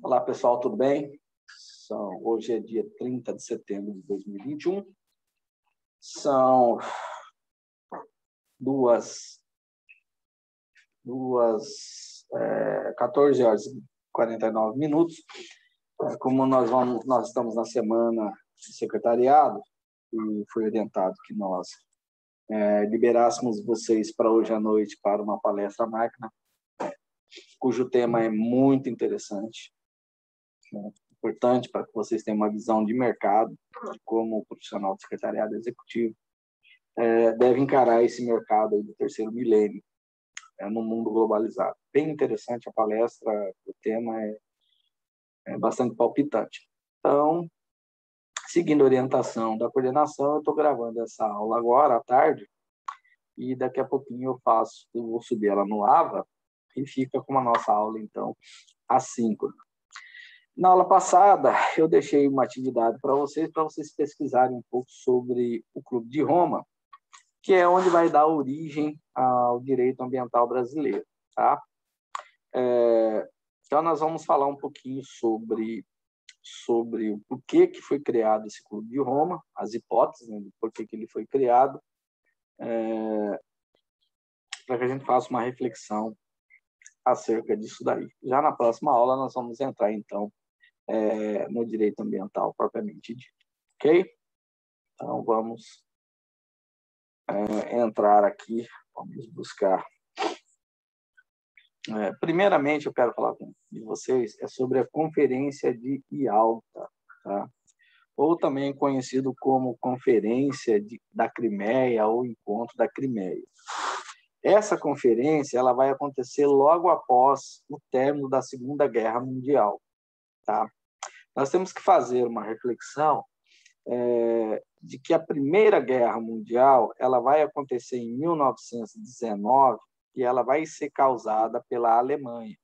Olá, pessoal, tudo bem? Hoje é dia 30 de setembro de 2021. São duas 14 horas e 49 minutos. Como nós estamos na semana de secretariado, e foi orientado que nós liberássemos vocês para hoje à noite para uma palestra máquina, cujo tema é muito interessante, importante para que vocês tenham uma visão de mercado, de como o profissional de secretariado executivo deve encarar esse mercado aí do terceiro milênio, no mundo globalizado. Bem interessante a palestra, o tema é bastante palpitante. Então, seguindo a orientação da coordenação, eu estou gravando essa aula agora à tarde, e daqui a pouquinho eu vou subir ela no AVA, e fica com a nossa aula, então, assíncrona. Na aula passada, eu deixei uma atividade para vocês pesquisarem um pouco sobre o Clube de Roma, que é onde vai dar origem ao direito ambiental brasileiro, tá? Então, nós vamos falar um pouquinho sobre o porquê que foi criado esse Clube de Roma, as hipóteses, né, do porquê que ele foi criado, para que a gente faça uma reflexão acerca disso daí. Já na próxima aula, nós vamos entrar, então, no direito ambiental propriamente dito, ok? Então, vamos entrar aqui, vamos buscar. Primeiramente, eu quero falar com vocês sobre a Conferência de Ialta, tá? Ou também conhecido como Conferência da Crimeia ou Encontro da Crimeia. Essa conferência ela vai acontecer logo após o término da Segunda Guerra Mundial, tá? Nós temos que fazer uma reflexão de que a Primeira Guerra Mundial ela vai acontecer em 1919 e ela vai ser causada pela Alemanha.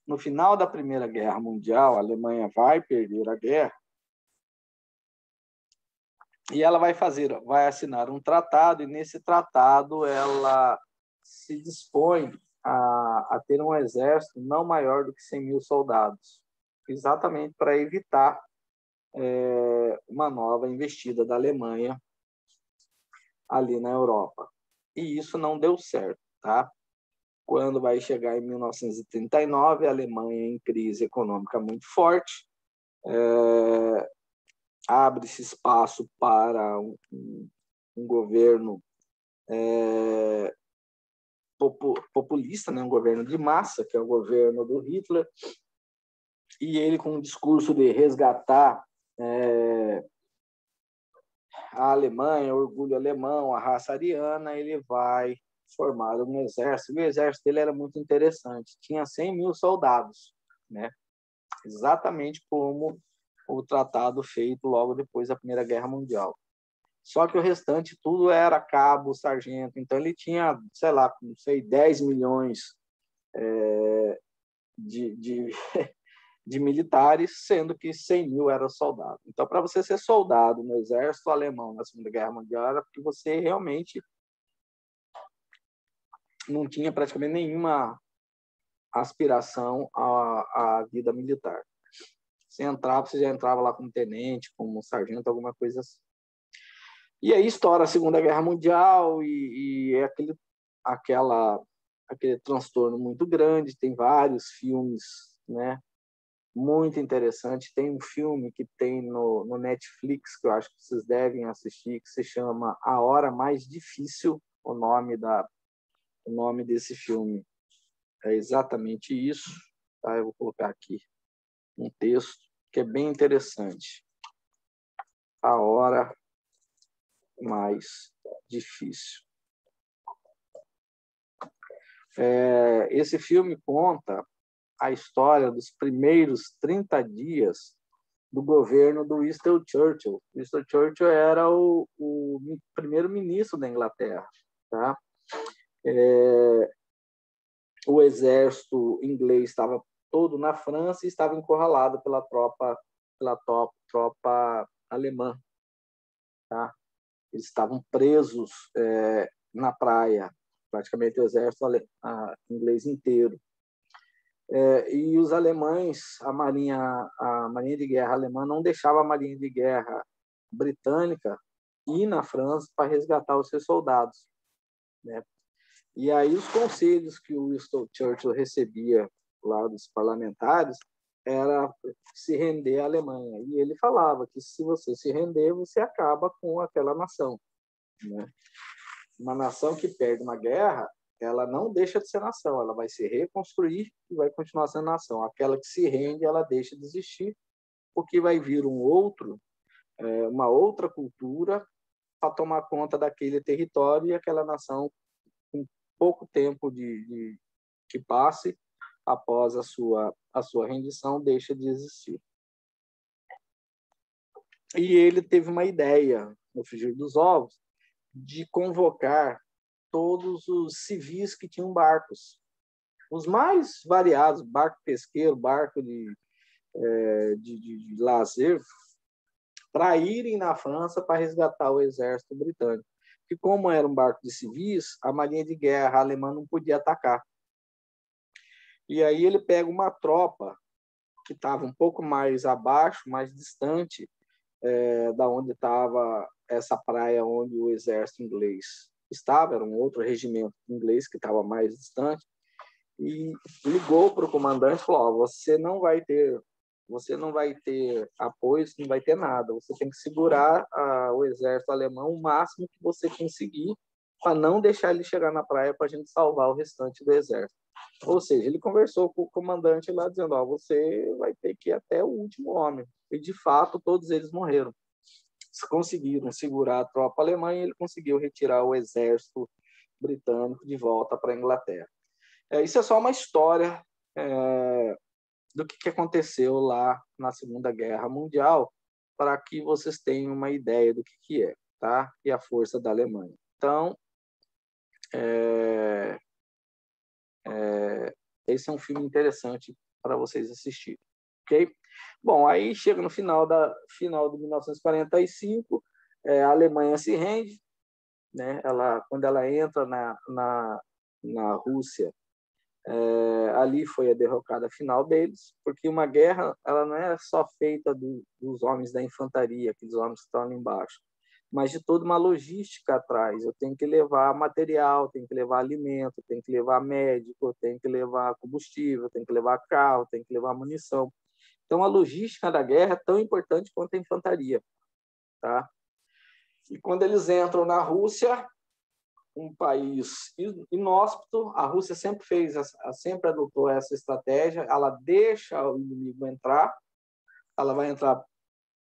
No final da Primeira Guerra Mundial, a Alemanha vai perder a guerra e ela vai assinar um tratado, e nesse tratado ela se dispõe a ter um exército não maior do que 100 mil soldados, exatamente para evitar uma nova investida da Alemanha ali na Europa. E isso não deu certo, tá? Quando vai chegar em 1939, a Alemanha em crise econômica muito forte, abre-se espaço para um governo populista, né? Um governo de massa, que é o governo do Hitler, e ele, com um discurso de resgatar a Alemanha, o orgulho alemão, a raça ariana, ele vai formar um exército. E o exército dele era muito interessante, tinha 100 mil soldados, né? Exatamente como o tratado feito logo depois da Primeira Guerra Mundial. Só que o restante tudo era cabo, sargento, então ele tinha, sei lá, não sei, 10 milhões de militares, sendo que 100 mil eram soldados. Então, para você ser soldado no exército alemão na Segunda Guerra Mundial, era porque você realmente não tinha praticamente nenhuma aspiração à vida militar. Você já entrava lá como tenente, como sargento, alguma coisa assim. E aí estoura a Segunda Guerra Mundial e é aquele transtorno muito grande. Tem vários filmes, né, muito interessante. Tem um filme que tem no Netflix, que eu acho que vocês devem assistir, que se chama A Hora Mais Difícil. O nome desse filme é exatamente isso, tá? Eu vou colocar aqui um texto que é bem interessante. A Hora Mais Difícil. Esse filme conta a história dos primeiros 30 dias do governo do Winston Churchill. Winston Churchill era o primeiro-ministro da Inglaterra, tá? O exército inglês estava todo na França e estava encurralado pela tropa alemã, tá? Eles estavam presos na praia, praticamente o exército inglês inteiro. E os alemães, a marinha de guerra alemã não deixava a marinha de guerra britânica ir na França para resgatar os seus soldados, né? E aí os conselhos que o Winston Churchill recebia lá dos parlamentares era se render à Alemanha. E ele falava que se você se render, você acaba com aquela nação, né? Uma nação que perde uma guerra, ela não deixa de ser nação, ela vai se reconstruir e vai continuar sendo nação. Aquela que se rende, ela deixa de existir, porque vai vir uma outra cultura para tomar conta daquele território e aquela nação, com pouco tempo que passe após a sua rendição, deixa de existir. E ele teve uma ideia, no frigir dos ovos, de convocar todos os civis que tinham barcos, os mais variados, barco pesqueiro, barco de lazer, para irem na França para resgatar o exército britânico. E como era um barco de civis, a marinha de guerra alemã não podia atacar. E aí ele pega uma tropa que estava um pouco mais abaixo, mais distante da onde estava essa praia onde o exército inglês estava, era um outro regimento inglês que estava mais distante, e ligou para o comandante e falou: você não vai ter apoio, você não vai ter nada, você tem que segurar o exército alemão o máximo que você conseguir para não deixar ele chegar na praia para a gente salvar o restante do exército. Ou seja, ele conversou com o comandante lá dizendo: você vai ter que ir até o último homem. E de fato todos eles morreram. Conseguiram segurar a tropa alemã e ele conseguiu retirar o exército britânico de volta para a Inglaterra. Isso é só uma história do que aconteceu lá na Segunda Guerra Mundial, para que vocês tenham uma ideia do que é, tá? E a força da Alemanha. Então, esse é um filme interessante para vocês assistirem, ok? Bom, aí chega no final de 1945, a Alemanha se rende, né? Quando ela entra na Rússia, ali foi a derrocada final deles, porque uma guerra ela não é só feita dos homens da infantaria, aqueles homens que estão ali embaixo, mas de toda uma logística atrás. Eu tenho que levar material, tenho que levar alimento, tenho que levar médico, tenho que levar combustível, tenho que levar carro, tenho que levar munição. Então, a logística da guerra é tão importante quanto a infantaria, tá? E quando eles entram na Rússia, um país inóspito, a Rússia sempre adotou essa estratégia, ela deixa o inimigo entrar, ela vai entrar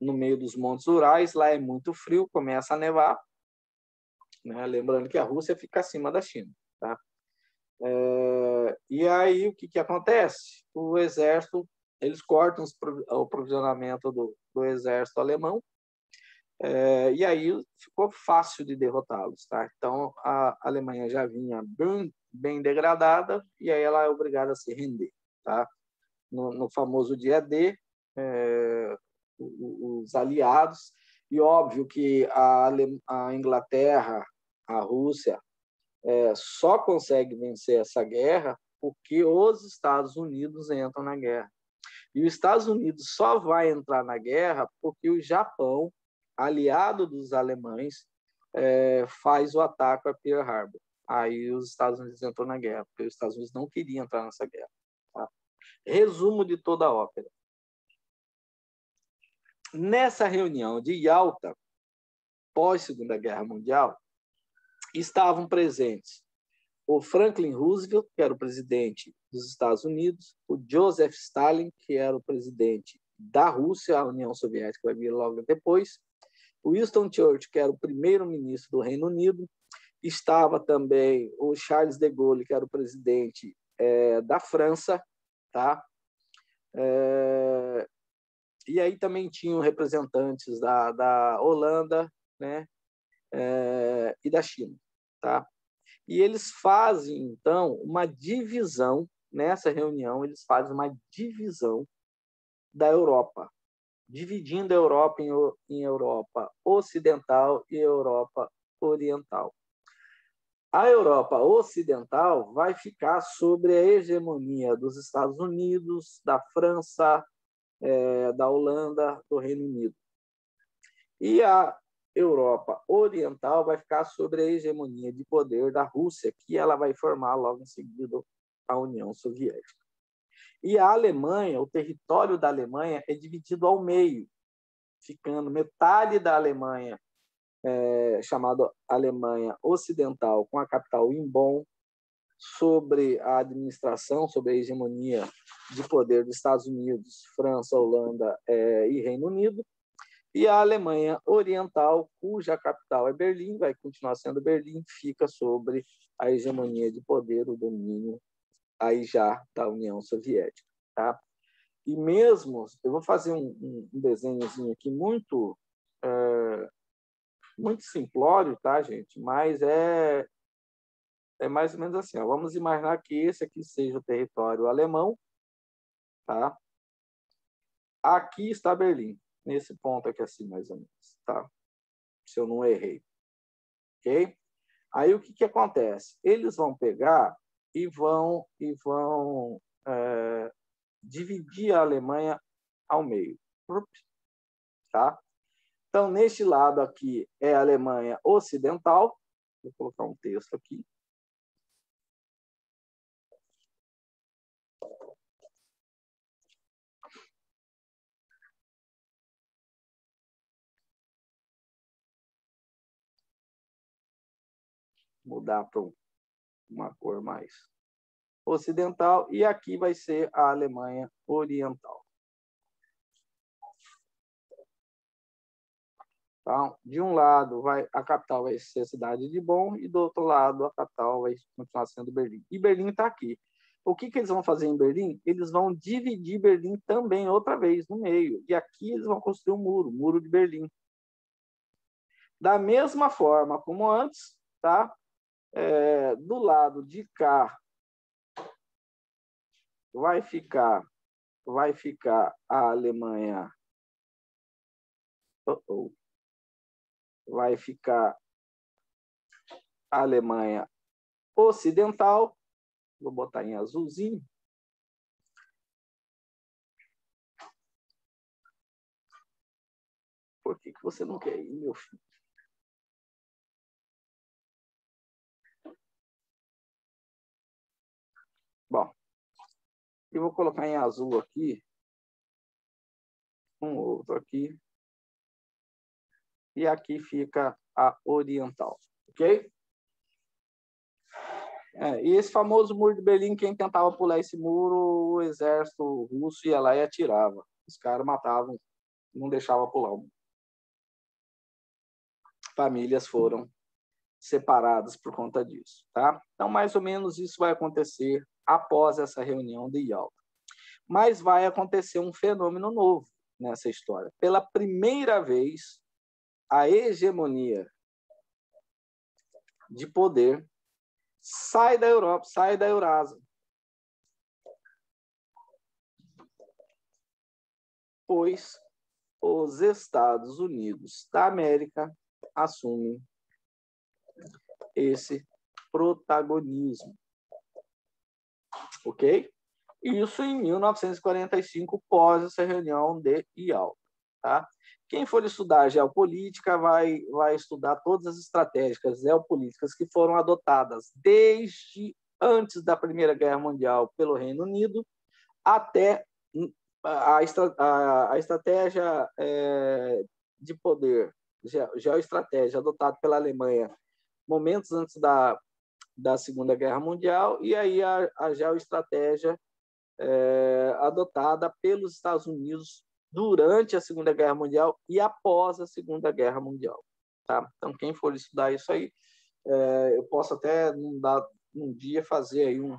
no meio dos montes Urais, lá é muito frio, começa a nevar, né? Lembrando que a Rússia fica acima da China, tá? E aí o que acontece? O exército, eles cortam o provisionamento do exército alemão, e aí ficou fácil de derrotá-los, tá? Então a Alemanha já vinha bem degradada e aí ela é obrigada a se render, tá? No famoso dia D, os aliados, e óbvio que a Inglaterra, a Rússia, só consegue vencer essa guerra porque os Estados Unidos entram na guerra. E os Estados Unidos só vai entrar na guerra porque o Japão, aliado dos alemães, faz o ataque a Pearl Harbor. Aí os Estados Unidos entrou na guerra, porque os Estados Unidos não queriam entrar nessa guerra. Tá? Resumo de toda a ópera. Nessa reunião de Yalta, pós-Segunda Guerra Mundial, estavam presentes o Franklin Roosevelt, que era o presidente dos Estados Unidos, o Joseph Stalin, que era o presidente da Rússia, a União Soviética vai vir logo depois, o Winston Churchill, que era o primeiro-ministro do Reino Unido, estava também o Charles de Gaulle, que era o presidente da França, tá? E aí também tinham representantes da Holanda, né? E da China, tá? E eles fazem, então, uma divisão, nessa reunião, eles fazem uma divisão da Europa, dividindo a Europa em Europa Ocidental e Europa Oriental. A Europa Ocidental vai ficar sobre a hegemonia dos Estados Unidos, da França, da Holanda, do Reino Unido. E a Europa Oriental vai ficar sobre a hegemonia de poder da Rússia, que ela vai formar logo em seguida a União Soviética. E a Alemanha, o território da Alemanha é dividido ao meio, ficando metade da Alemanha chamada Alemanha Ocidental, com a capital em Bonn, sobre a administração, sobre a hegemonia de poder dos Estados Unidos, França, Holanda e Reino Unido, e a Alemanha Oriental, cuja capital é Berlim, vai continuar sendo Berlim, fica sobre a hegemonia de poder, o domínio aí já da União Soviética. Tá? E mesmo, eu vou fazer um desenhozinho aqui muito simplório, tá, gente? Mas é mais ou menos assim. Ó. Vamos imaginar que esse aqui seja o território alemão, tá? Aqui está Berlim, nesse ponto aqui assim, mais ou menos, tá? Se eu não errei, ok? Aí o que acontece? Eles vão pegar e vão dividir a Alemanha ao meio, tá? Então, neste lado aqui é a Alemanha Ocidental. Vou colocar um texto aqui. Mudar para uma cor mais ocidental. E aqui vai ser a Alemanha Oriental. Então, de um lado, a capital vai ser a cidade de Bonn, e do outro lado, a capital vai continuar sendo Berlim. E Berlim está aqui. O que eles vão fazer em Berlim? Eles vão dividir Berlim também outra vez no meio. E aqui eles vão construir um muro de Berlim. Da mesma forma como antes, tá? Do lado de cá vai ficar a Alemanha. Vai ficar a Alemanha Ocidental. Vou botar em azulzinho. Por que você não quer ir, meu filho? Bom, eu vou colocar em azul aqui, um outro aqui, e aqui fica a Oriental, ok? E esse famoso muro de Berlim, quem tentava pular esse muro, o exército russo ia lá e atirava. Os caras matavam, não deixavam pular o muro. Famílias foram separadas por conta disso, tá? Então, mais ou menos isso vai acontecer após essa reunião de Yalta. Mas vai acontecer um fenômeno novo nessa história. Pela primeira vez, a hegemonia de poder sai da Europa, sai da Eurásia. Pois os Estados Unidos da América assumem esse protagonismo. Ok? Isso em 1945, pós essa reunião de Yalta. Tá? Quem for estudar geopolítica vai estudar todas as estratégias geopolíticas que foram adotadas desde antes da Primeira Guerra Mundial pelo Reino Unido até a estratégia de poder, geoestratégia adotada pela Alemanha momentos antes da Segunda Guerra Mundial, e aí a geoestratégia adotada pelos Estados Unidos durante a Segunda Guerra Mundial e após a Segunda Guerra Mundial. Tá? Então, quem for estudar isso aí, eu posso até um dia fazer aí um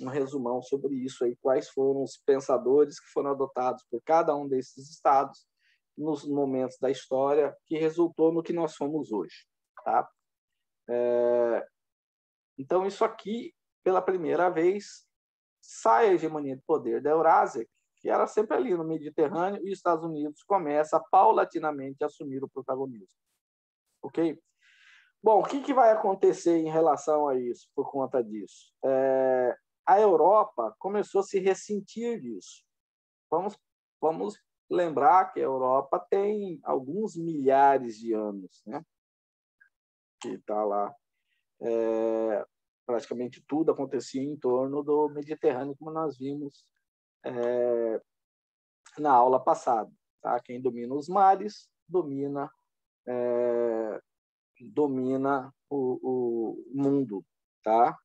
resumão sobre isso, aí, quais foram os pensadores que foram adotados por cada um desses estados nos momentos da história que resultou no que nós somos hoje. Tá? Então, isso aqui, pela primeira vez, sai a hegemonia de poder da Eurásia, que era sempre ali no Mediterrâneo, e os Estados Unidos começa paulatinamente a assumir o protagonismo. Ok? Bom, o que vai acontecer em relação a isso, por conta disso? A Europa começou a se ressentir disso. Vamos lembrar que a Europa tem alguns milhares de anos, né? Que está lá. Praticamente tudo acontecia em torno do Mediterrâneo, como nós vimos na aula passada. Tá? Quem domina os mares domina o mundo. Tá?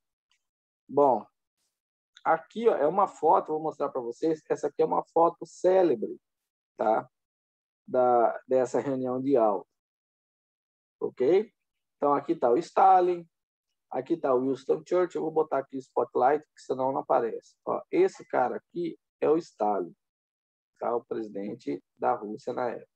Bom, aqui ó, é uma foto, vou mostrar para vocês. Essa aqui é uma foto célebre, tá? Dessa reunião de aula. Ok? Então, aqui está o Stalin, aqui está o Winston Churchill. Eu vou botar aqui o spotlight, porque senão não aparece. Ó, esse cara aqui é o Stalin, tá? O presidente da Rússia na época.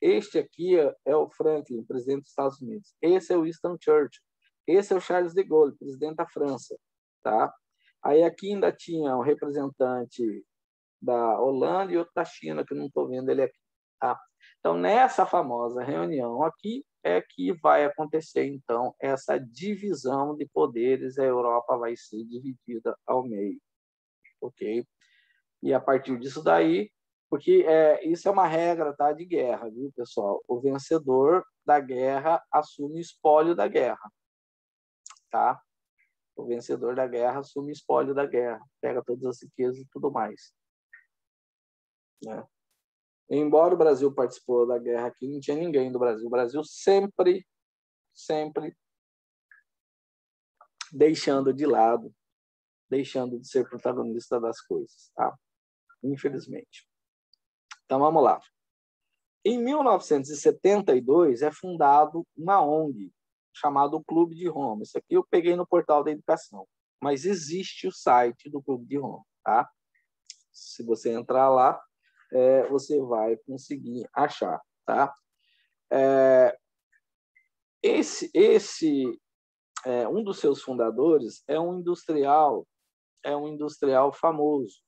Este aqui é o Franklin, presidente dos Estados Unidos. Esse é o Winston Churchill. Esse é o Charles de Gaulle, presidente da França. Tá? Aí aqui ainda tinha um representante da Holanda e outro da China, que eu não estou vendo ele aqui. Tá? Então, nessa famosa reunião aqui, é que vai acontecer, então, essa divisão de poderes. A Europa vai ser dividida ao meio. Ok? E a partir disso daí, porque isso é uma regra, tá, de guerra, viu, pessoal? O vencedor da guerra assume o espólio da guerra, tá? O vencedor da guerra assume o espólio da guerra, pega todas as riquezas e tudo mais. Né? Embora o Brasil participou da guerra aqui, não tinha ninguém do Brasil. O Brasil sempre deixando de lado, deixando de ser protagonista das coisas, tá? Infelizmente. Então, vamos lá. Em 1972, é fundado uma ONG, chamada Clube de Roma. Isso aqui eu peguei no portal da educação, mas existe o site do Clube de Roma. Tá? Se você entrar lá, você vai conseguir achar. Tá? Um dos seus fundadores é um industrial famoso.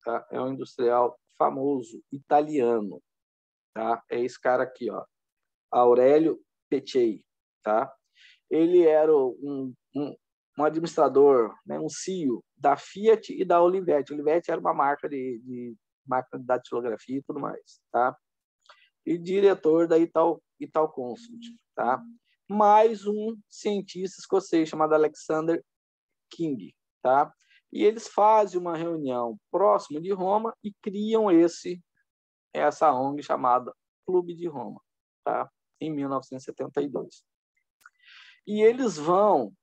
Tá? É um industrial famoso, italiano. Tá? É esse cara aqui, ó, Aurélio Peccei. Tá? Ele era um administrador, né, um CEO da Fiat e da Olivetti. Olivetti era uma marca de máquina de datilografia e tudo mais. Tá? E diretor da Italconsult. Tá? Mais um cientista escocês chamado Alexander King. Tá? E eles fazem uma reunião próximo de Roma e criam essa ONG chamada Clube de Roma, tá? Em 1972. E eles vão,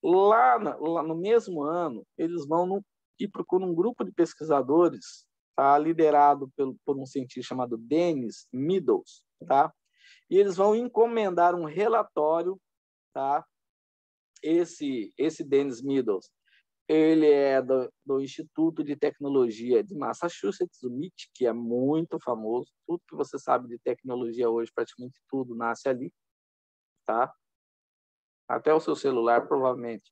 lá no mesmo ano, eles vão e procuram um grupo de pesquisadores, tá? Liderado por um cientista chamado Dennis Meadows. Tá? E eles vão encomendar um relatório. Tá? Esse Dennis Meadows, ele é do Instituto de Tecnologia de Massachusetts, o MIT, que é muito famoso. Tudo que você sabe de tecnologia hoje, praticamente tudo, nasce ali. Tá? Até o seu celular, provavelmente,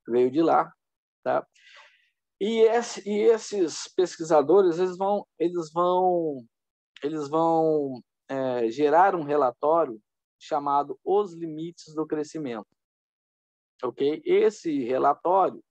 veio de lá. Tá? E esses pesquisadores eles vão gerar um relatório chamado Os Limites do Crescimento. Ok? Esse relatório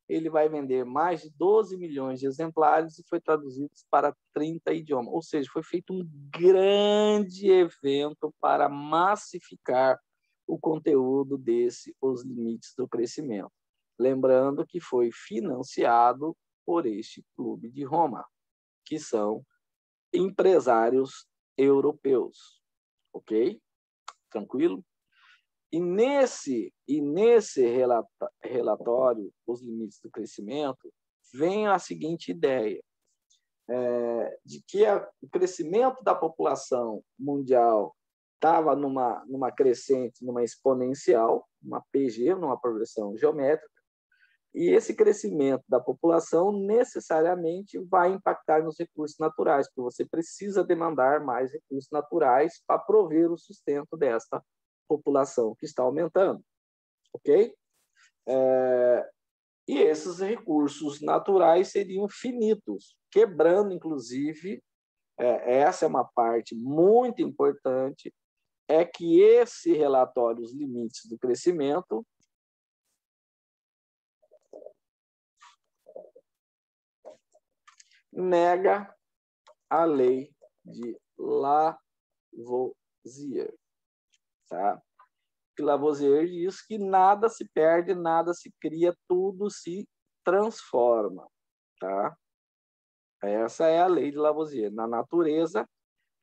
ele vai vender mais de 12 milhões de exemplares e foi traduzido para 30 idiomas. Ou seja, foi feito um grande evento para massificar o conteúdo desse Os Limites do Crescimento. Lembrando que foi financiado por este Clube de Roma, que são empresários europeus. Ok? Tranquilo? E nesse relatório, Os Limites do Crescimento, vem a seguinte ideia, de que o crescimento da população mundial estava numa crescente, numa exponencial, uma PG, numa progressão geométrica, e esse crescimento da população necessariamente vai impactar nos recursos naturais, porque você precisa demandar mais recursos naturais para prover o sustento dessa população que está aumentando, ok? E esses recursos naturais seriam finitos, quebrando, inclusive, essa é uma parte muito importante, é que esse relatório, os limites do crescimento, nega a lei de Lavoisier. Tá? Lavoisier diz que nada se perde, nada se cria, tudo se transforma. Tá? Essa é a lei de Lavoisier. Na natureza,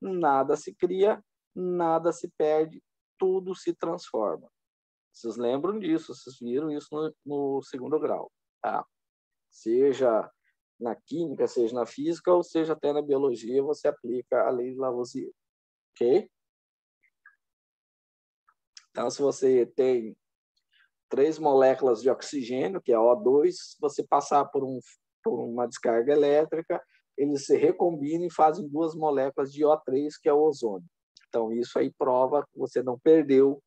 nada se cria, nada se perde, tudo se transforma. Vocês lembram disso, vocês viram isso no segundo grau. Tá? Seja na química, seja na física, ou seja até na biologia, você aplica a lei de Lavoisier. Ok? Então, se você tem 3 moléculas de oxigênio, que é O2, você passar por uma descarga elétrica, eles se recombinam e fazem 2 moléculas de O3, que é o ozônio. Então, isso aí prova que você não perdeu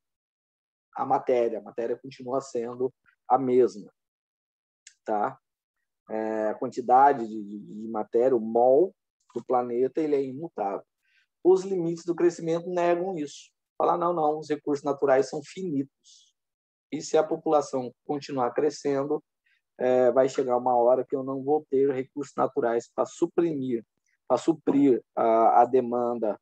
a matéria continua sendo a mesma. Tá? A quantidade de matéria, o mol do planeta, ele é imutável. Os limites do crescimento negam isso. Falar, não, os recursos naturais são finitos. E se a população continuar crescendo, vai chegar uma hora que eu não vou ter recursos naturais para suprir a demanda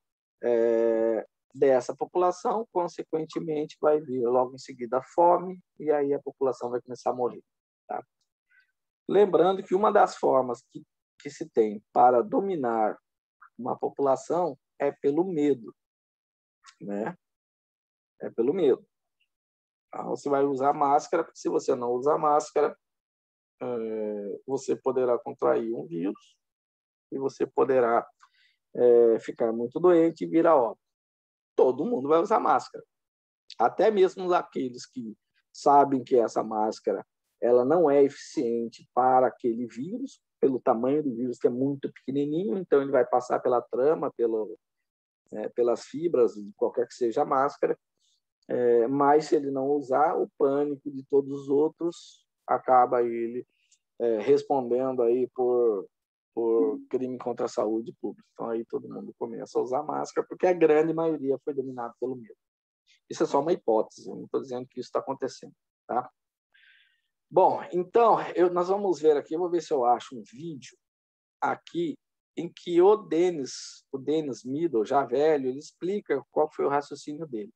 dessa população, consequentemente vai vir logo em seguida a fome e aí a população vai começar a morrer. Tá? Lembrando que uma das formas que se tem para dominar uma população é pelo medo, né? É pelo medo. Então, você vai usar máscara, porque se você não usar máscara, você poderá contrair um vírus e você poderá ficar muito doente e vir a óbito. Todo mundo vai usar máscara. Até mesmo aqueles que sabem que essa máscara ela não é eficiente para aquele vírus, pelo tamanho do vírus, que é muito pequenininho, então ele vai passar pela trama, pelas fibras, de qualquer que seja a máscara, mas se ele não usar, o pânico de todos os outros acaba ele respondendo aí por crime contra a saúde pública. Então, aí todo mundo começa a usar máscara, porque a grande maioria foi dominada pelo medo. Isso é só uma hipótese, eu não estou dizendo que isso está acontecendo. Tá? Bom, então, nós vamos ver aqui, eu vou ver se eu acho um vídeo aqui em que o Dennis Middle, já velho, ele explica qual foi o raciocínio dele.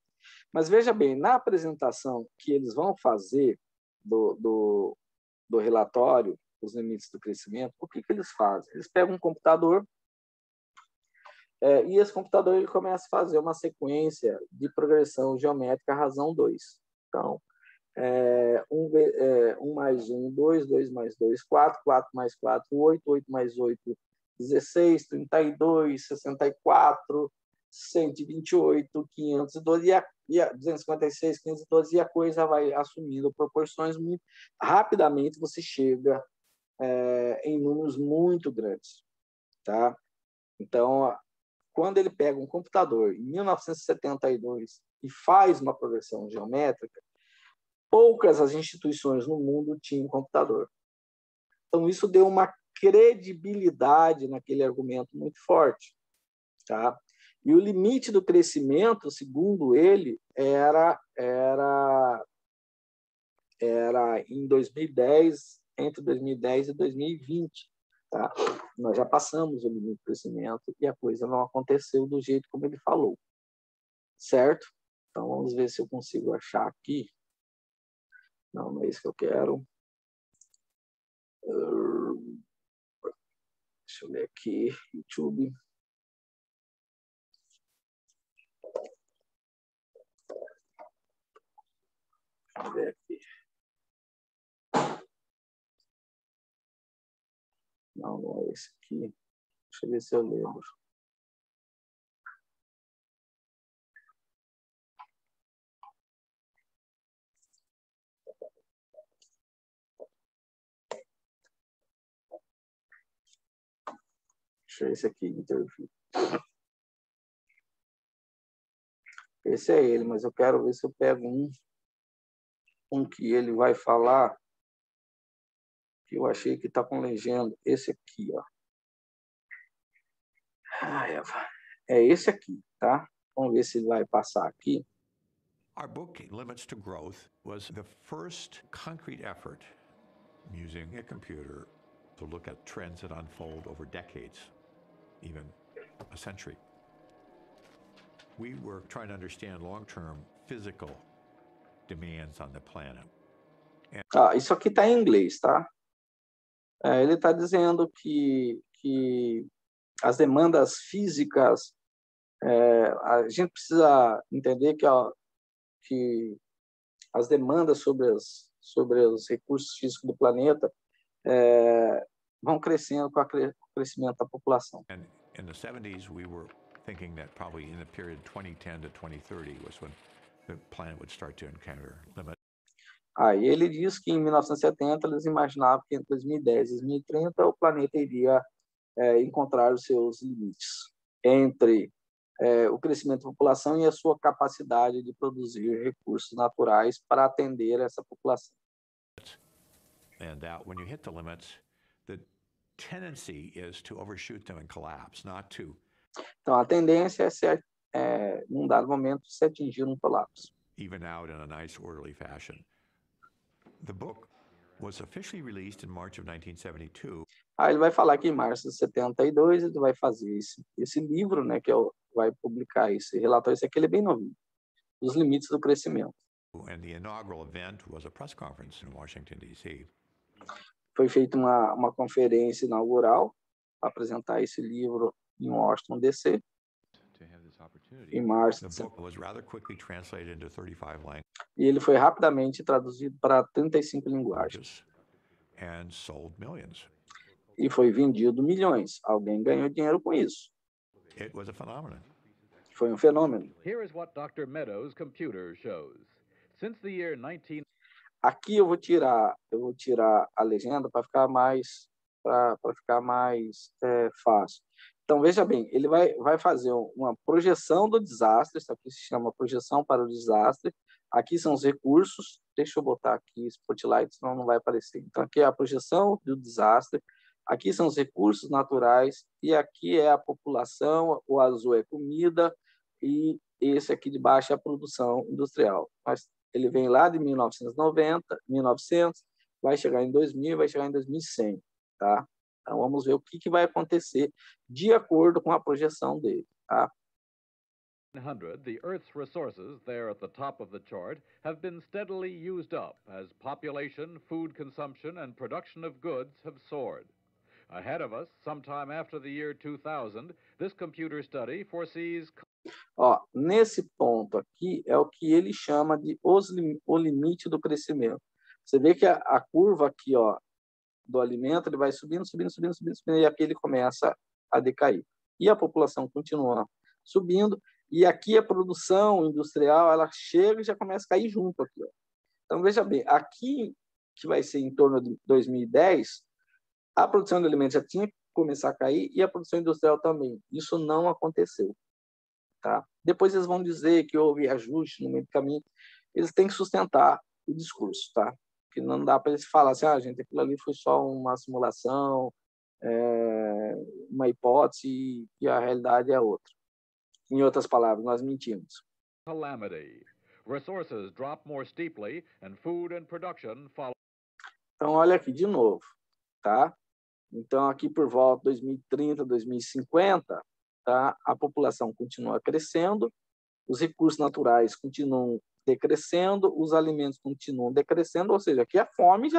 Mas veja bem, na apresentação que eles vão fazer do relatório, os limites do crescimento, o que eles fazem? Eles pegam um computador e esse computador ele começa a fazer uma sequência de progressão geométrica razão 2. Então, 1 mais 1, 2, 2 mais 2, 4, 4 mais 4, 8, 8 mais 8, 16, 32, 64, 128, 512 e 256, 512, e a coisa vai assumindo proporções muito rapidamente, você chega em números muito grandes. Tá? Então, quando ele pega um computador em 1972 e faz uma progressão geométrica, poucas as instituições no mundo tinham computador. Então, isso deu uma credibilidade naquele argumento muito forte. Tá? E o limite do crescimento, segundo ele, era em 2010, entre 2010 e 2020. Tá? Nós já passamos o limite do crescimento e a coisa não aconteceu do jeito como ele falou. Certo? Então, vamos ver se eu consigo achar aqui. Não é isso que eu quero. Deixa eu ver aqui, YouTube. Deixa eu ver aqui. Não é esse aqui. Deixa eu ver se eu lembro. Deixa eu ver esse aqui, interview. Esse é ele, mas eu quero ver se eu pego um que ele vai falar, que eu achei que está com legenda. Esse aqui, ó. É esse aqui, tá? Vamos ver se ele vai passar aqui. Our book, Limits to Growth, was the first concrete effort using a computer to look at trends that unfold over decades, even a century. We were trying to understand long-term physical demands on the planet. Isso aqui está em inglês, tá? Ele está dizendo que as demandas físicas, a gente precisa entender que as demandas sobre os recursos físicos do planeta vão crescendo com o crescimento da população. And in the 70s, we were thinking that probably in the period 2010 to 2030 was when the planet would start to encounter limits. Aí ele diz que em 1970 eles imaginavam que entre 2010 e 2030 o planeta iria encontrar os seus limites entre o crescimento da população e a sua capacidade de produzir recursos naturais para atender essa população. And that when you hit the limits, the tendency is to overshoot them and collapse, not to. Então a tendência é num dado momento se atingir um colapso. Even out in a nice orderly fashion. The book was officially released in March of 1972. Ele vai falar que em março de 72 ele vai fazer esse livro, né, que vai publicar esse relatório. Esse aqui ele é bem novinho, Os Limites do Crescimento. And the inaugural event was a press conference in Washington, D.C. Foi feita uma conferência inaugural para apresentar esse livro em Washington, D.C. em março. The book was rather quickly translated into 35 languages. E ele foi rapidamente traduzido para 35 linguagens. And sold millions. E foi vendido milhões. Alguém ganhou dinheiro com isso. It was a phenomenon. Foi um fenômeno. Here is what Dr. Meadows' computer shows. Since the year 19... Aqui eu vou tirar a legenda para ficar mais fácil. Então veja bem, ele vai fazer uma projeção do desastre. Isso aqui se chama projeção para o desastre. Aqui são os recursos. Deixa eu botar aqui spotlight, senão não vai aparecer. Então aqui é a projeção do desastre. Aqui são os recursos naturais e aqui é a população. O azul é comida e esse aqui de baixo é a produção industrial. Mas ele vem lá de 1990, 1900, vai chegar em 2000, vai chegar em 2100, tá? Então vamos ver o que vai acontecer de acordo com a projeção dele, tá? 100, the Earth's resources there at the top of the chart have been steadily used up as population, food consumption, and production of goods have soared. Ahead of us, sometime after the year 2000, this computer study foresees... Nesse ponto aqui é o que ele chama de o limite do crescimento. Você vê que a curva aqui, do alimento, ele vai subindo, e aqui ele começa a decair. E a população continua subindo, e aqui a produção industrial, ela chega e já começa a cair junto aqui. Então, veja bem, aqui, que vai ser em torno de 2010, a produção de alimentos já tinha que começar a cair e a produção industrial também. Isso não aconteceu. Tá? Depois eles vão dizer que houve ajuste no meio do caminho. Eles têm que sustentar o discurso, tá? Porque não dá para eles falar assim, gente, aquilo ali foi só uma simulação, uma hipótese e a realidade é outra. Em outras palavras, nós mentimos. Calamity. Resources drop more steeply and food and production follow. Então, olha aqui de novo, tá? Então, aqui por volta de 2030, 2050, tá? A população continua crescendo, os recursos naturais continuam decrescendo, os alimentos continuam decrescendo, ou seja, aqui a fome,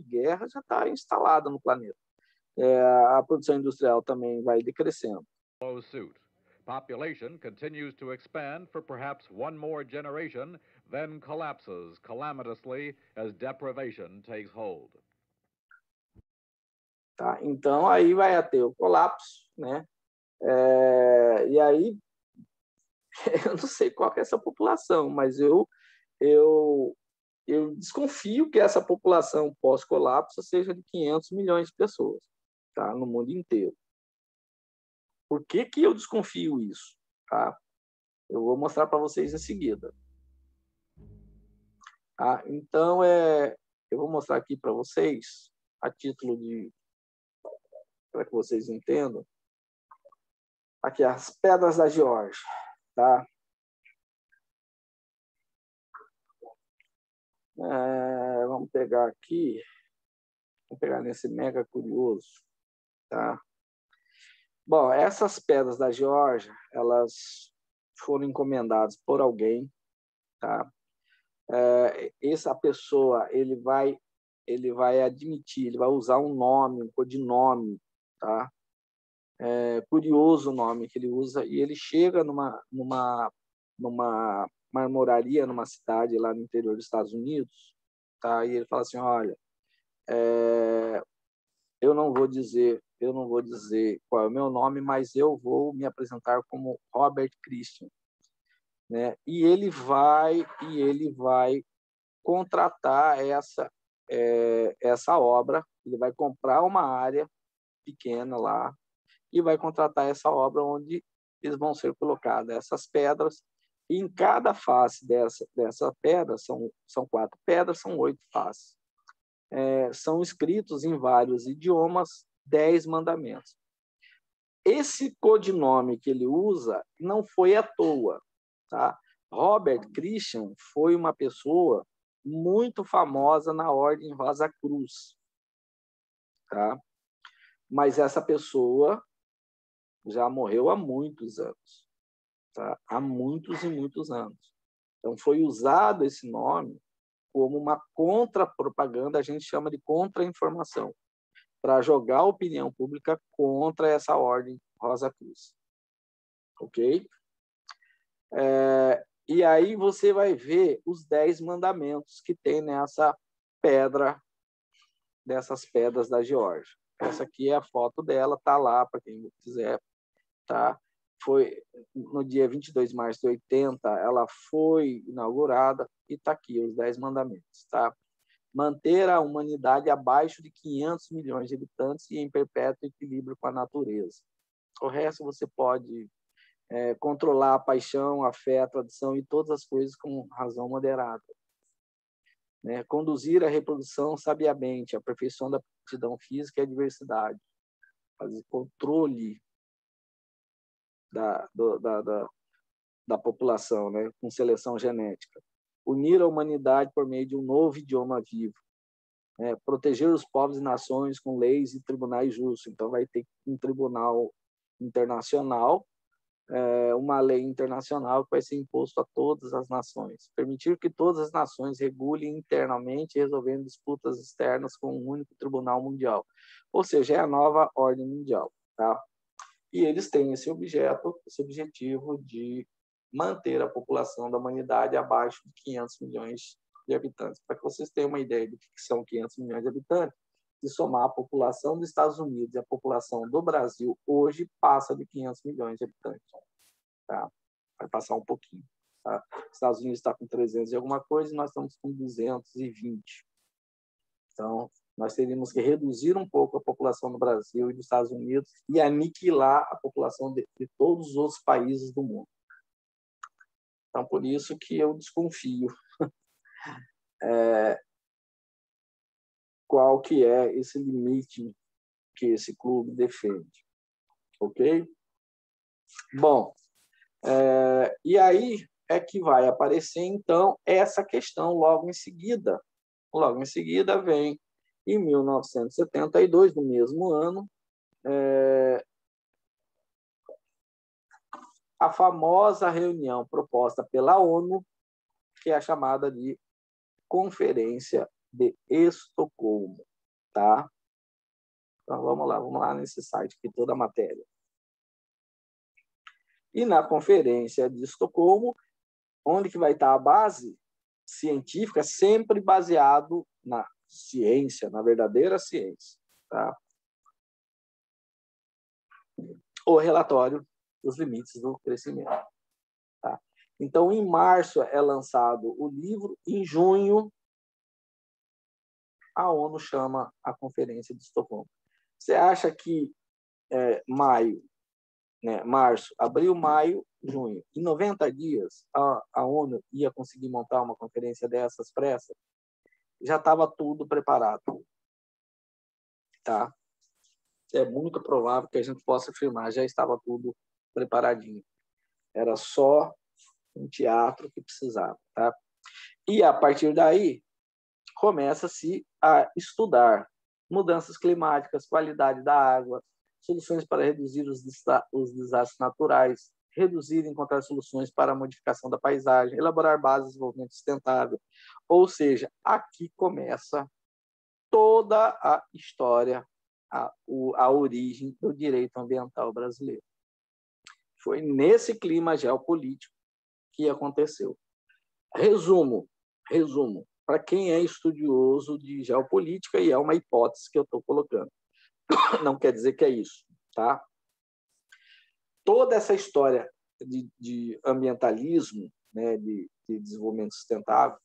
guerra já está instalada no planeta. A produção industrial também vai decrescendo. Population continues to expand for perhaps one more generation, then collapses calamitously as deprivation takes hold. Tá? Então, aí vai ter o colapso, né? E aí, eu não sei qual que é essa população, mas eu desconfio que essa população pós-colapso seja de 500 milhões de pessoas, tá? No mundo inteiro. Por que eu desconfio isso? Tá? Eu vou mostrar para vocês em seguida. Tá? Então, eu vou mostrar aqui para vocês, a título de... para que vocês entendam. Aqui, as Pedras da Geórgia. tá? Vamos pegar aqui, vamos pegar nesse mega curioso, tá? Bom, essas pedras da Geórgia, elas foram encomendadas por alguém, tá? Essa pessoa, ele vai admitir, ele vai usar um nome, um codinome, tá? Curioso o nome que ele usa, e ele chega numa marmoraria, numa cidade lá no interior dos Estados Unidos, tá? E ele fala assim, olha, eu não vou dizer qual é o meu nome, mas eu vou me apresentar como Robert Christian, né? E ele vai contratar essa obra, ele vai comprar uma área pequena lá e vai contratar essa obra onde eles vão ser colocadas essas pedras. E em cada face dessa pedra, são 4 pedras, são 8 faces. São escritos em vários idiomas 10 mandamentos. Esse codinome que ele usa não foi à toa, tá? Robert Christian foi uma pessoa muito famosa na Ordem Rosa Cruz, tá? Mas essa pessoa já morreu há muitos anos, tá? Há muitos e muitos anos. Então foi usado esse nome como uma contra-propaganda, a gente chama de contra-informação, para jogar a opinião pública contra essa Ordem Rosa Cruz. Ok? E aí você vai ver os 10 mandamentos que tem nessa pedra, dessas pedras da Geórgia. Essa aqui é a foto dela, tá lá para quem quiser, tá? Foi no dia 22 de março de 80, ela foi inaugurada e está aqui os 10 mandamentos, tá? Manter a humanidade abaixo de 500 milhões de habitantes e em perpétuo equilíbrio com a natureza. O resto você pode controlar a paixão, a fé, a tradição e todas as coisas com razão moderada. Né? Conduzir a reprodução sabiamente, a perfeição da aptidão física e a diversidade. Fazer controle da população, né? Com seleção genética. Unir a humanidade por meio de um novo idioma vivo. Proteger os povos e nações com leis e tribunais justos. Então, vai ter um tribunal internacional, uma lei internacional que vai ser imposto a todas as nações. Permitir que todas as nações regulem internamente, resolvendo disputas externas com um único tribunal mundial. Ou seja, é a nova ordem mundial. Tá? E eles têm esse objetivo de manter a população da humanidade abaixo de 500 milhões de habitantes. Para que vocês tenham uma ideia do que são 500 milhões de habitantes, se somar a população dos Estados Unidos e a população do Brasil, hoje passa de 500 milhões de habitantes. Tá? Vai passar um pouquinho. Tá? Os Estados Unidos está com 300 e alguma coisa e nós estamos com 220. Então, nós teríamos que reduzir um pouco a população do Brasil e dos Estados Unidos e aniquilar a população de todos os outros países do mundo. Então, por isso que eu desconfio qual que é esse limite que esse clube defende. Ok? Bom, e aí é que vai aparecer, então, essa questão logo em seguida. Logo em seguida vem, em 1972, no mesmo ano, a famosa reunião proposta pela ONU, que é a chamada de Conferência de Estocolmo. Tá? Então, vamos lá nesse site aqui, toda a matéria. E na Conferência de Estocolmo, onde que vai estar a base científica, sempre baseado na ciência, na verdadeira ciência. Tá? O relatório dos limites do crescimento. Tá? Então, em março é lançado o livro, em junho a ONU chama a Conferência de Estocolmo. Você acha que março, abril, maio, junho, em 90 dias a ONU ia conseguir montar uma conferência dessas pressa? Já estava tudo preparado. Tá? É muito provável que a gente possa afirmar, já estava tudo preparadinho. Era só um teatro que precisava, tá? E, a partir daí, começa-se a estudar mudanças climáticas, qualidade da água, soluções para reduzir os desastres naturais, reduzir e encontrar soluções para a modificação da paisagem, elaborar bases de desenvolvimento sustentável. Ou seja, aqui começa toda a história, a origem do direito ambiental brasileiro. Foi nesse clima geopolítico que aconteceu. Resumo, para quem é estudioso de geopolítica, e é uma hipótese que eu estou colocando. Não quer dizer que é isso, tá? Toda essa história de ambientalismo, né, de desenvolvimento sustentável,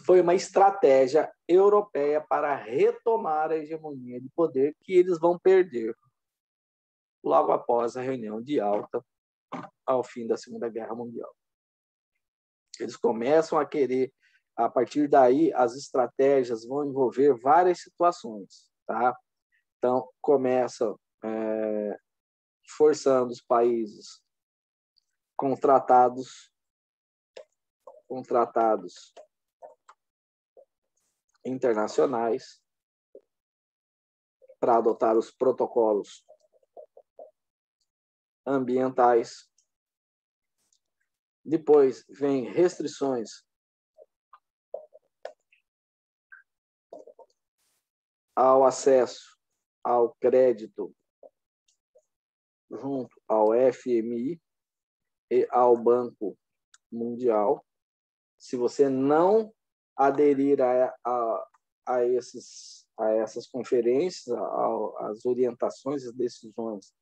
foi uma estratégia europeia para retomar a hegemonia de poder que eles vão perder logo após a reunião de Yalta, ao fim da Segunda Guerra Mundial. Eles começam a querer, a partir daí, as estratégias vão envolver várias situações, tá? Então, começam forçando os países com tratados internacionais para adotar os protocolos ambientais. Depois vem restrições ao acesso ao crédito junto ao FMI e ao Banco Mundial. Se você não aderir a essas conferências, às orientações e decisões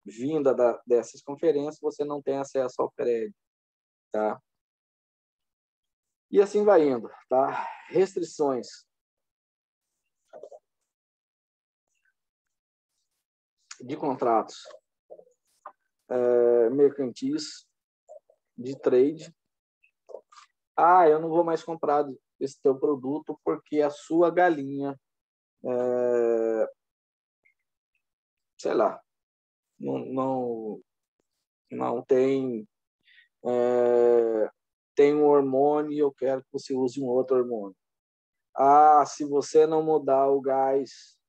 vinda dessas conferências, você não tem acesso ao crédito, tá? E assim vai indo, tá? Restrições de contratos mercantis, de trade. Eu não vou mais comprar esse teu produto porque a sua galinha, sei lá, não tem um hormônio e eu quero que você use um outro hormônio. Se você não mudar o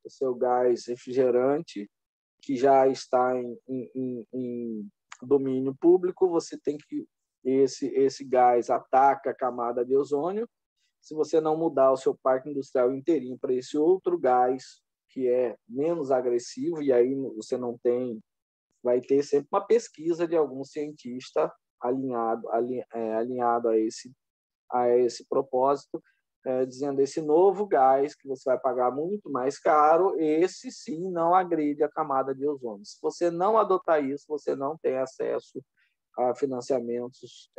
seu gás refrigerante, que já está em domínio público, você tem que esse gás ataca a camada de ozônio. Se você não mudar o seu parque industrial inteirinho para esse outro gás que é menos agressivo, e aí você não tem, vai ter sempre uma pesquisa de algum cientista alinhado a esse propósito, dizendo esse novo gás que você vai pagar muito mais caro, esse sim não agride a camada de ozônio. Se você não adotar isso, você não tem acesso a financiamentos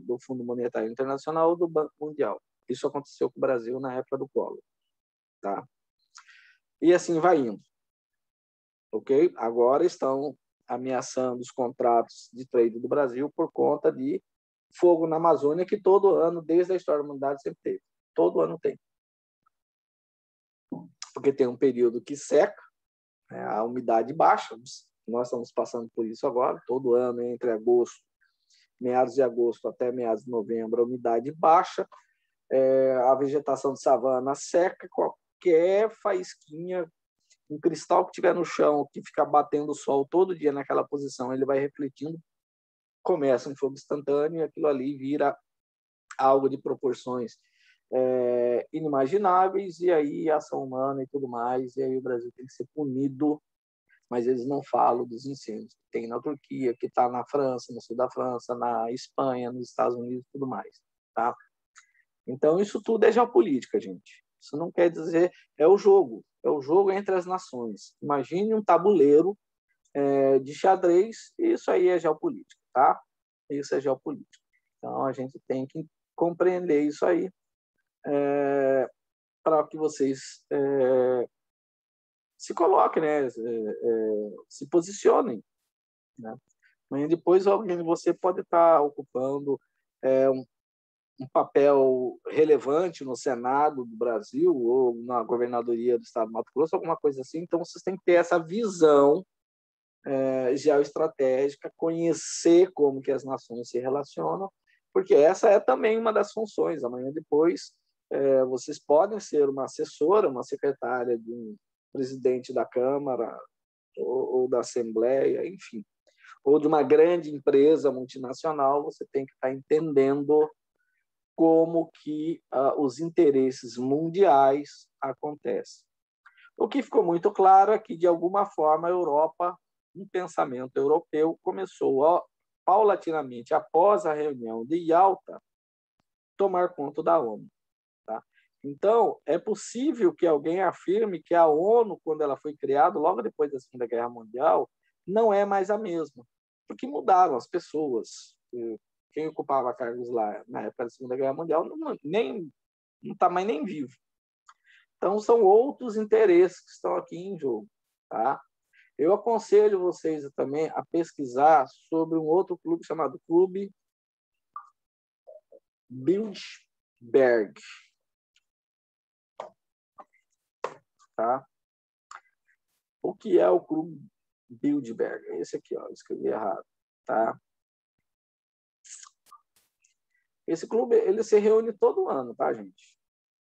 do Fundo Monetário Internacional ou do Banco Mundial. Isso aconteceu com o Brasil na época do Collor, tá? E assim vai indo, ok? Agora estão ameaçando os contratos de trade do Brasil por conta de fogo na Amazônia, que todo ano, desde a história da humanidade, sempre teve. Todo ano tem. Porque tem um período que seca, a umidade baixa. Nós estamos passando por isso agora. Todo ano, entre meados de agosto até meados de novembro, a umidade baixa, a vegetação de savana seca, qualquer faísquinha, um cristal que tiver no chão, que fica batendo o sol todo dia naquela posição, ele vai refletindo, começa um fogo instantâneo e aquilo ali vira algo de proporções inimagináveis, e aí ação humana e tudo mais, e aí o Brasil tem que ser punido, mas eles não falam dos incêndios que tem na Turquia, que está na França, no sul da França, na Espanha, nos Estados Unidos e tudo mais, tá? Então, isso tudo é geopolítica, gente. Isso não quer dizer... É o jogo entre as nações. Imagine um tabuleiro de xadrez, e isso aí é geopolítica, tá? Isso é geopolítica. Então, a gente tem que compreender isso aí para que vocês se coloquem, né? Se posicionem, né? Mas depois você pode estar ocupando um papel relevante no Senado do Brasil ou na governadoria do Estado do Mato Grosso, alguma coisa assim. Então, vocês têm que ter essa visão geoestratégica, conhecer como que as nações se relacionam, porque essa é também uma das funções. Amanhã depois, vocês podem ser uma assessora, uma secretária de um presidente da Câmara ou da Assembleia, enfim, ou de uma grande empresa multinacional. Você tem que estar entendendo como que os interesses mundiais acontecem. O que ficou muito claro é que, de alguma forma, a Europa, um pensamento europeu, começou paulatinamente, após a reunião de Yalta, tomar conta da ONU. Tá? Então, é possível que alguém afirme que a ONU, quando ela foi criada, logo depois da Segunda Guerra Mundial, não é mais a mesma, porque mudaram as pessoas. Quem ocupava cargos lá na época da Segunda Guerra Mundial não está mais nem vivo. Então, são outros interesses que estão aqui em jogo. Tá? Eu aconselho vocês também a pesquisar sobre um outro clube chamado Clube Bilderberg. Tá? O que é o Clube Bilderberg? Esse aqui, ó, escrevi errado. Tá? Esse clube ele se reúne todo ano, tá, gente?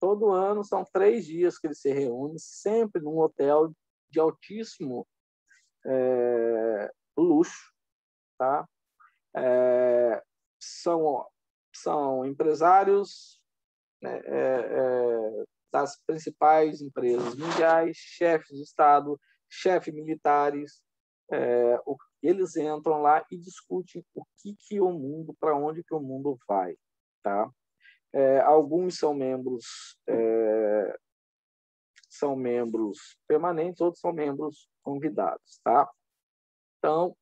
Todo ano, são 3 dias que ele se reúne, sempre num hotel de altíssimo luxo, tá? São empresários, né, das principais empresas mundiais, chefes de Estado, chefes militares. Eles entram lá e discutem o que o mundo, para onde que o mundo vai, tá? Alguns são membros permanentes, outros são membros convidados, tá? Então,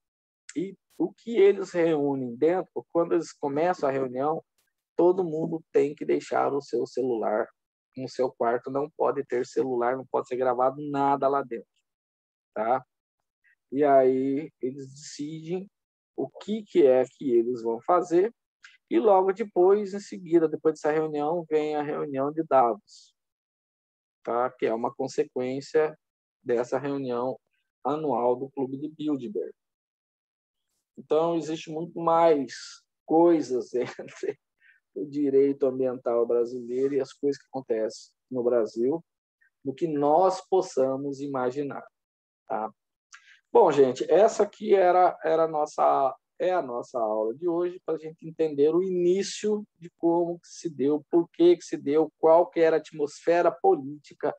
e o que eles reúnem dentro, quando eles começam a reunião, todo mundo tem que deixar o seu celular no seu quarto, não pode ter celular, não pode ser gravado nada lá dentro, tá? E aí eles decidem o que é que eles vão fazer, e logo depois, em seguida, depois dessa reunião, vem a reunião de Davos, tá? Que é uma consequência dessa reunião anual do Clube de Bilderberg. Então, existe muito mais coisas entre o direito ambiental brasileiro e as coisas que acontecem no Brasil do que nós possamos imaginar. Tá? Bom, gente, essa aqui é a nossa aula de hoje, para a gente entender o início de como que se deu, por que se deu, qual que era a atmosfera política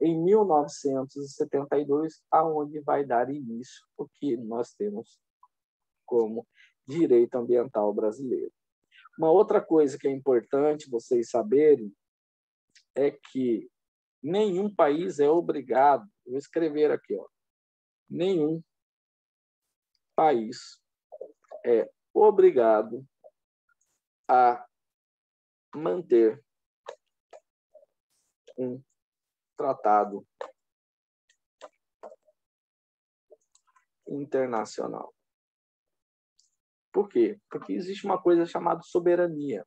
em 1972, aonde vai dar início o que nós temos como direito ambiental brasileiro. Uma outra coisa que é importante vocês saberem é que nenhum país é obrigado, vou escrever aqui, ó, nenhum país é obrigado a manter um tratado internacional. Por quê? Porque existe uma coisa chamada soberania.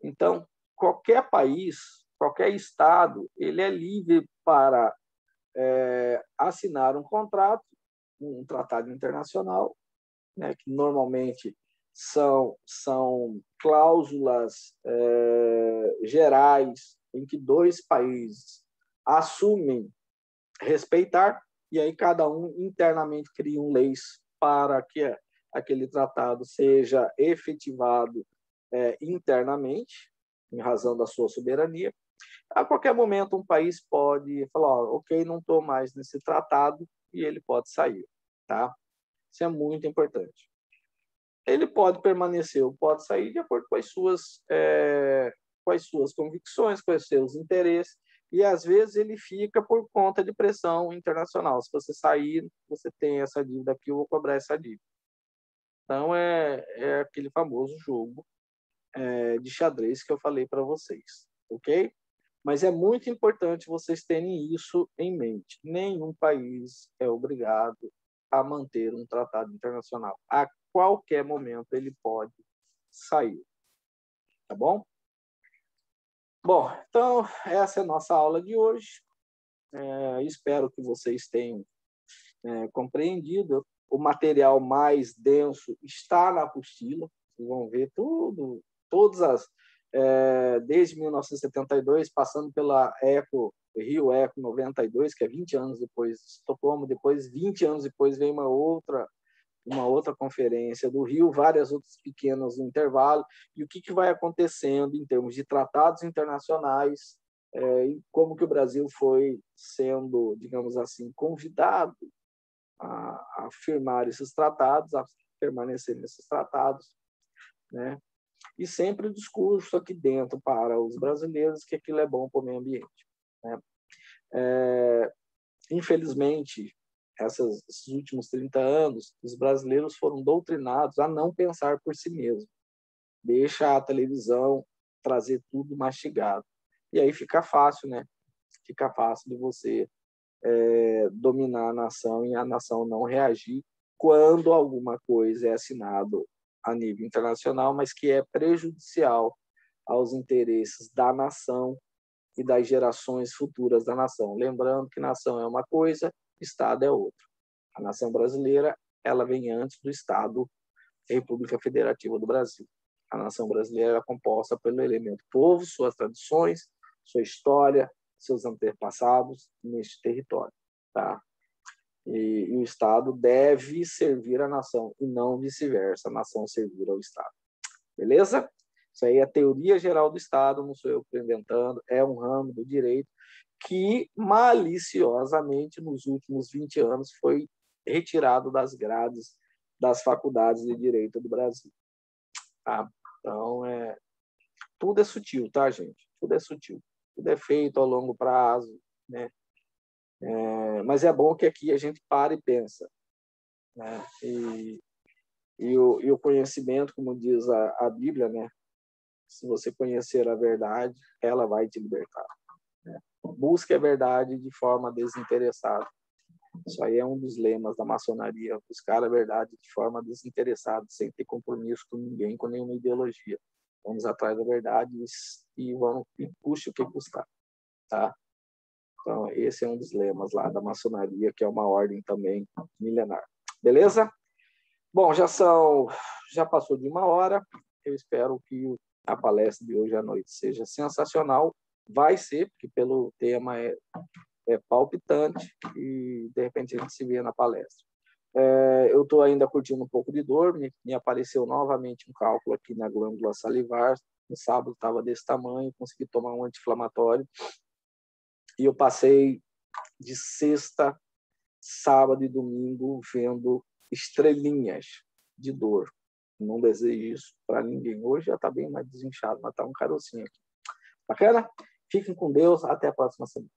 Então, qualquer país, qualquer Estado, ele é livre para assinar um contrato, um tratado internacional, né, que normalmente são cláusulas gerais em que 2 países assumem respeitar, e aí cada um internamente cria leis para que aquele tratado seja efetivado internamente, em razão da sua soberania. A qualquer momento, um país pode falar, ok, não estou mais nesse tratado, e ele pode sair. Tá? Isso é muito importante. Ele pode permanecer ou pode sair de acordo com as suas convicções, com os seus interesses, e às vezes ele fica por conta de pressão internacional. Se você sair, você tem essa dívida aqui, eu vou cobrar essa dívida. Então, é aquele famoso jogo de xadrez que eu falei para vocês, ok? Mas é muito importante vocês terem isso em mente. Nenhum país é obrigado a manter um tratado internacional. A qualquer momento ele pode sair. Tá bom? Bom, então essa é a nossa aula de hoje. Espero que vocês tenham compreendido. O material mais denso está na apostila. Vocês vão ver tudo, desde 1972, passando pela Rio Eco 92, que é 20 anos depois de Estocolmo, depois, 20 anos depois, vem uma outra conferência do Rio, várias outras pequenas no intervalo, e o que vai acontecendo em termos de tratados internacionais, e como que o Brasil foi sendo, digamos assim, convidado a firmar esses tratados, a permanecer nesses tratados, né? E sempre o discurso aqui dentro para os brasileiros que aquilo é bom para o meio ambiente, né? Infelizmente, esses últimos 30 anos, os brasileiros foram doutrinados a não pensar por si mesmos. Deixa a televisão trazer tudo mastigado. E aí fica fácil, né? Fica fácil de você dominar a nação e a nação não reagir quando alguma coisa é assinado a nível internacional, mas que é prejudicial aos interesses da nação e das gerações futuras da nação. Lembrando que nação é uma coisa, Estado é outra. A nação brasileira, ela vem antes do Estado, República Federativa do Brasil. A nação brasileira é composta pelo elemento povo, suas tradições, sua história, seus antepassados neste território, tá? E o Estado deve servir a nação e não vice-versa, a nação servir ao Estado. Beleza? Isso aí é a teoria geral do Estado, não sou eu que estou inventando, é um ramo do direito que maliciosamente nos últimos 20 anos foi retirado das grades das faculdades de direito do Brasil. Tá? Então, tudo é sutil, tá, gente? Tudo é sutil. Tudo é feito a longo prazo, né? Mas é bom que aqui a gente para e pensa, né? E o conhecimento, como diz a Bíblia, né? Se você conhecer a verdade, ela vai te libertar, né? Busque a verdade de forma desinteressada. Isso aí é um dos lemas da maçonaria, buscar a verdade de forma desinteressada, sem ter compromisso com ninguém, com nenhuma ideologia. Vamos atrás da verdade e custe o que custar, tá? Então, esse é um dos lemas lá da maçonaria, que é uma ordem também milenar. Beleza? Bom, já passou de 1 hora. Eu espero que a palestra de hoje à noite seja sensacional. Vai ser, porque pelo tema é palpitante e, de repente, a gente se vê na palestra. Eu estou ainda curtindo um pouco de dor. Me apareceu novamente um cálculo aqui na glândula salivar. No sábado estava desse tamanho, consegui tomar um anti-inflamatório. E eu passei de sexta, sábado e domingo vendo estrelinhas de dor. Não desejo isso para ninguém. Hoje já está bem mais desinchado, mas está um carocinho aqui. Bacana? Fiquem com Deus. Até a próxima semana.